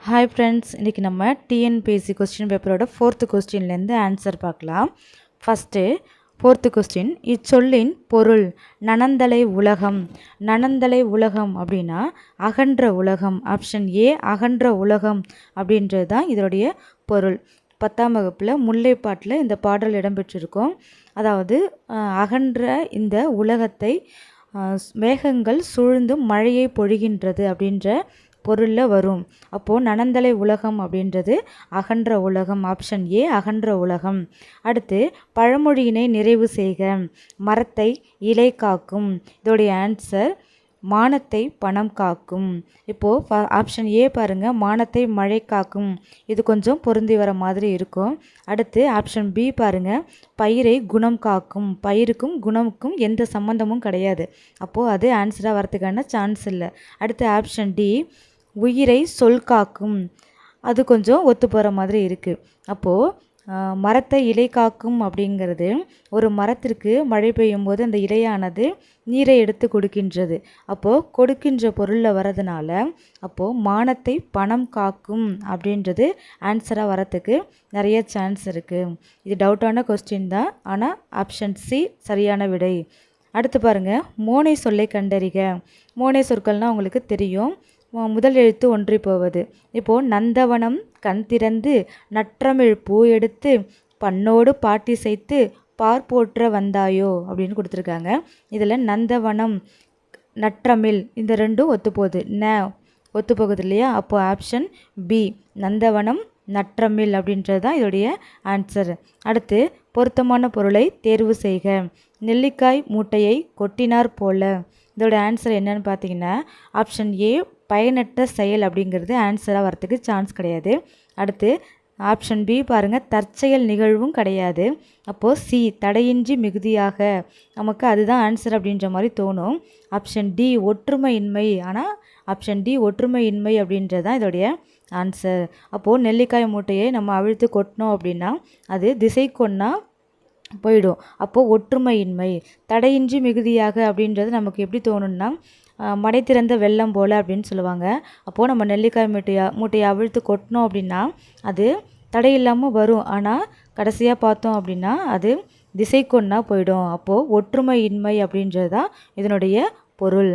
Hi friends, இன்றைக்கி நம்ம TNPSC question பேப்பரோட 4th கொஸ்டின்லேருந்து ஆன்சர் பார்க்கலாம். ஃபஸ்ட்டு 4th கொஸ்டின், இச்சொல்லின் பொருள் நனந்தலை உலகம். நனந்தலை உலகம் அப்படின்னா அகன்ற உலகம். ஆப்ஷன் ஏ அகன்ற உலகம் அப்படின்றது தான் இதனுடைய பொருள். 10ஆம் வகுப்பில் முல்லைப்பாட்டில் இந்த பாடல் இடம்பெற்றிருக்கும். அதாவது அகன்ற இந்த உலகத்தை மேகங்கள் சூழ்ந்து மழையை பொழிகின்றது அப்படின்ற பொருளில் வரும். அப்போது நனந்தலை உலகம் அப்படின்றது அகன்ற உலகம். ஆப்ஷன் ஏ அகன்ற உலகம். அடுத்து பழமொழியினை நிறைவு செய்க. மரத்தை இலை காக்கும். இதோடைய ஆன்சர் மானத்தை பணம் காக்கும். இப்போது ஆப்ஷன் ஏ பாருங்கள், மானத்தை மழை காக்கும். இது கொஞ்சம் பொருந்தி வர மாதிரி இருக்கும். அடுத்து ஆப்ஷன் பி பாருங்கள், பயிரை குணம் காக்கும். பயிருக்கும் குணமுக்கும் எந்த சம்மந்தமும் கிடையாது. அப்போது அது ஆன்சராக வரதுக்கான சான்ஸ் இல்லை. அடுத்து ஆப்ஷன் டி, உயிரை சொல் காக்கும். அது கொஞ்சம் ஒத்து போகிற மாதிரி இருக்குது. அப்போது மரத்தை இலை காக்கும் அப்படிங்கிறது ஒரு மரத்திற்கு மழை பெய்யும் போது அந்த இலையானது நீரை எடுத்து கொடுக்கின்றது. அப்போது கொடுக்கின்ற பொருளில் வரதுனால அப்போது மானத்தை பணம் காக்கும் அப்படின்றது ஆன்சராக வரத்துக்கு நிறைய சான்ஸ் இருக்குது. இது டவுட்டான கொஸ்டின் தான், ஆனால் ஆப்ஷன் சி சரியான விடை. அடுத்து பாருங்கள், மோனை சொல்லை கண்டறிக. மோனை சொற்கள்னால் உங்களுக்கு தெரியும். முதல் எழுத்து ஒன்றி போவது. இப்போது நந்தவனம் கண் திறந்து நற்றமிழ் பூ எடுத்து பண்ணோடு பாட்டி செய்து பார் போற்ற வந்தாயோ அப்படின்னு கொடுத்துருக்காங்க. இதில் நந்தவனம் நற்றமிழ் இந்த ரெண்டும் ஒத்துப்போகுது. ஒத்துப்போகுது இல்லையா? அப்போது ஆப்ஷன் பி நந்தவனம் நற்றமிழ் அப்படின்றது தான் இதோடைய ஆன்சர். அடுத்து பொருத்தமான பொருளை தேர்வு செய்க. நெல்லிக்காய் மூட்டையை கொட்டினார் போல. இதோட ஆன்சர் என்னன்னு பார்த்தீங்கன்னா ஆப்ஷன் ஏ பயனற்ற செயல் அப்படிங்கிறது ஆன்சராக வரத்துக்கு சான்ஸ் கிடையாது. அடுத்து ஆப்ஷன் பி பாருங்கள், தற்செயல் நிகழ்வும் கிடையாது. அப்போது சி தடையின்றி மிகுதியாக, நமக்கு அதுதான் ஆன்சர் அப்படின்ற மாதிரி தோணும். ஆப்ஷன் டி ஒற்றுமையின்மை. ஆனால் ஆப்ஷன் டி ஒற்றுமையின்மை அப்படின்றது தான் இதோடைய ஆன்சர். அப்போது நெல்லிக்காய் மூட்டையை நம்ம அவிழ்த்து கொட்டினோம் அப்படின்னா அது திசை கொன்னா போயிடும். அப்போது ஒற்றுமையின்மை. தடையின்றி மிகுதியாக அப்படின்றது நமக்கு எப்படி தோணுன்னா மடை திறந்த வெள்ளம் போல் அப்படின்னு சொல்லுவாங்க. அப்போது நம்ம நெல்லிக்காய் மூட்டையை அவிழ்த்து கொட்டினோம் அப்படின்னா அது தடையில்லாமல் வரும். ஆனால் கடைசியாக பார்த்தோம் அப்படின்னா அது திசை கொன்னா போயிடும். அப்போது ஒற்றுமையின்மை அப்படின்றது தான் இதனுடைய பொருள்.